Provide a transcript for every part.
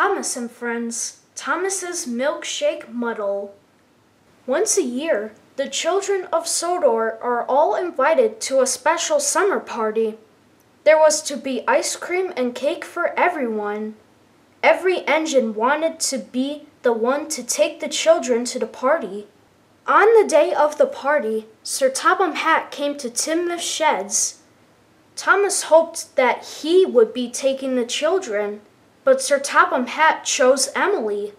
Thomas and Friends, Thomas's Milkshake Muddle. Once a year, the children of Sodor are all invited to a special summer party. There was to be ice cream and cake for everyone. Every engine wanted to be the one to take the children to the party. On the day of the party, Sir Topham Hatt came to Timothy's sheds. Thomas hoped that he would be taking the children, but Sir Topham Hatt chose Emily.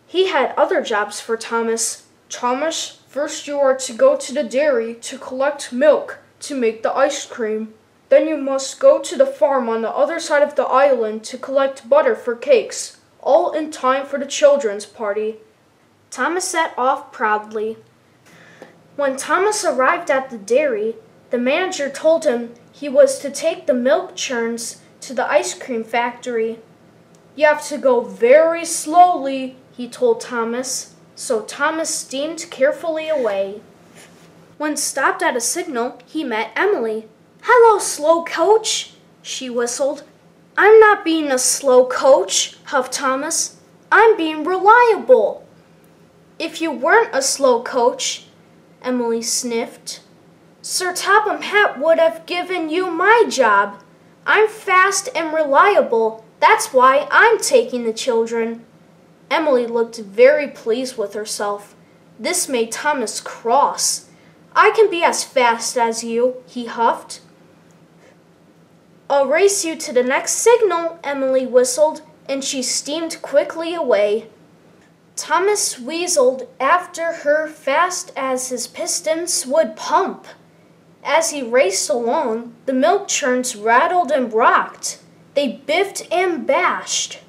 He had other jobs for Thomas. "Thomas, first you are to go to the dairy to collect milk to make the ice cream. Then you must go to the farm on the other side of the island to collect butter for cakes, all in time for the children's party." Thomas set off proudly. When Thomas arrived at the dairy, the manager told him he was to take the milk churns to the ice cream factory. "You have to go very slowly," he told Thomas, so Thomas steamed carefully away. When stopped at a signal, he met Emily. "Hello, slow coach," she whistled. "I'm not being a slow coach," huffed Thomas. "I'm being reliable." "If you weren't a slow coach," Emily sniffed, "Sir Topham Hatt would have given you my job. I'm fast and reliable. That's why I'm taking the children." Emily looked very pleased with herself. This made Thomas cross. "I can be as fast as you," he huffed. "I'll race you to the next signal," Emily whistled, and she steamed quickly away. Thomas wheezled after her fast as his pistons would pump. As he raced along, the milk churns rattled and rocked. They biffed and bashed.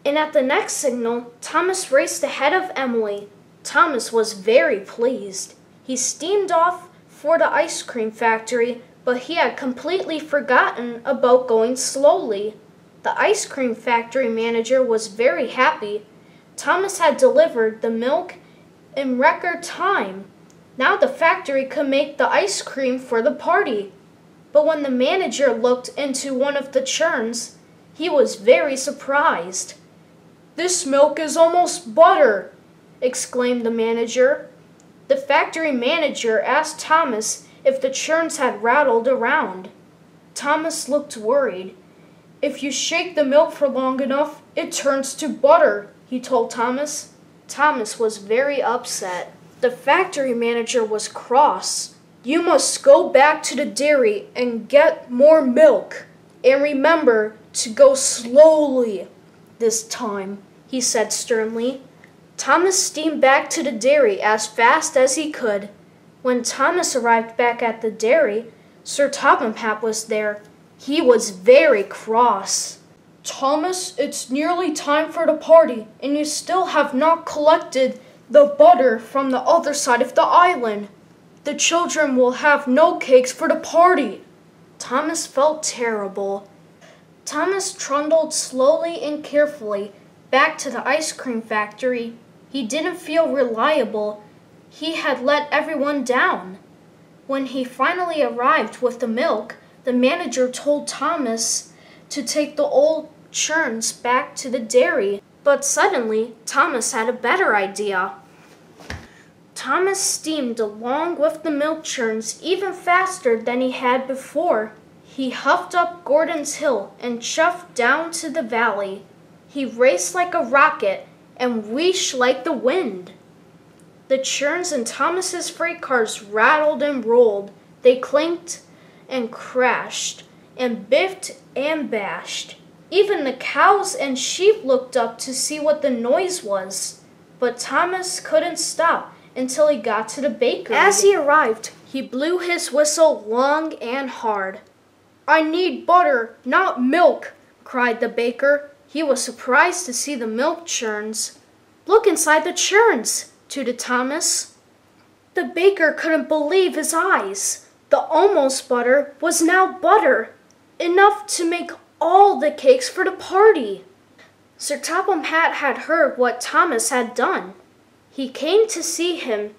And at the next signal, Thomas raced ahead of Emily. Thomas was very pleased. He steamed off for the ice cream factory, but he had completely forgotten about going slowly. The ice cream factory manager was very happy. Thomas had delivered the milk in record time. Now the factory could make the ice cream for the party. But when the manager looked into one of the churns, he was very surprised. "This milk is almost butter," exclaimed the manager. The factory manager asked Thomas if the churns had rattled around. Thomas looked worried. "If you shake the milk for long enough, it turns to butter," he told Thomas. Thomas was very upset. The factory manager was cross. "You must go back to the dairy and get more milk. And remember to go slowly this time," he said sternly. Thomas steamed back to the dairy as fast as he could. When Thomas arrived back at the dairy, Sir Topham Hatt was there. He was very cross. "Thomas, it's nearly time for the party, and you still have not collected the butter from the other side of the island. The children will have no cakes for the party." Thomas felt terrible. Thomas trundled slowly and carefully back to the ice cream factory. He didn't feel reliable. He had let everyone down. When he finally arrived with the milk, the manager told Thomas to take the old churns back to the dairy. But suddenly, Thomas had a better idea. Thomas steamed along with the milk churns even faster than he had before. He huffed up Gordon's Hill and chuffed down to the valley. He raced like a rocket and wheeshed like the wind. The churns in Thomas's freight cars rattled and rolled. They clanked and crashed and biffed and bashed. Even the cows and sheep looked up to see what the noise was. But Thomas couldn't stop until he got to the bakery. As he arrived, he blew his whistle long and hard. "I need butter, not milk," cried the baker. He was surprised to see the milk churns. "Look inside the churns," tooted Thomas. The baker couldn't believe his eyes. The almost butter was now butter, enough to make all the cakes for the party. Sir Topham Hatt had heard what Thomas had done. He came to see him.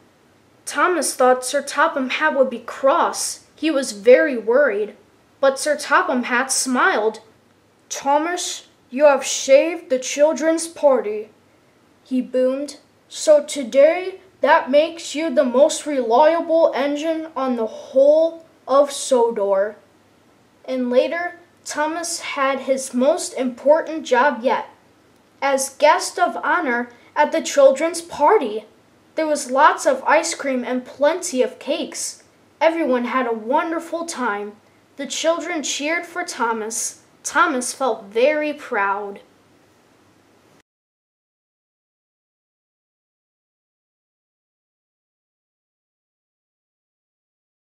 Thomas thought Sir Topham Hatt would be cross. He was very worried. But Sir Topham Hatt smiled. "Thomas, You have saved the children's party," he boomed. "So today, that makes you the most reliable engine on the whole of Sodor." And later, Thomas had his most important job yet. As guest of honor at the children's party, there was lots of ice cream and plenty of cakes. Everyone had a wonderful time. The children cheered for Thomas. Thomas felt very proud.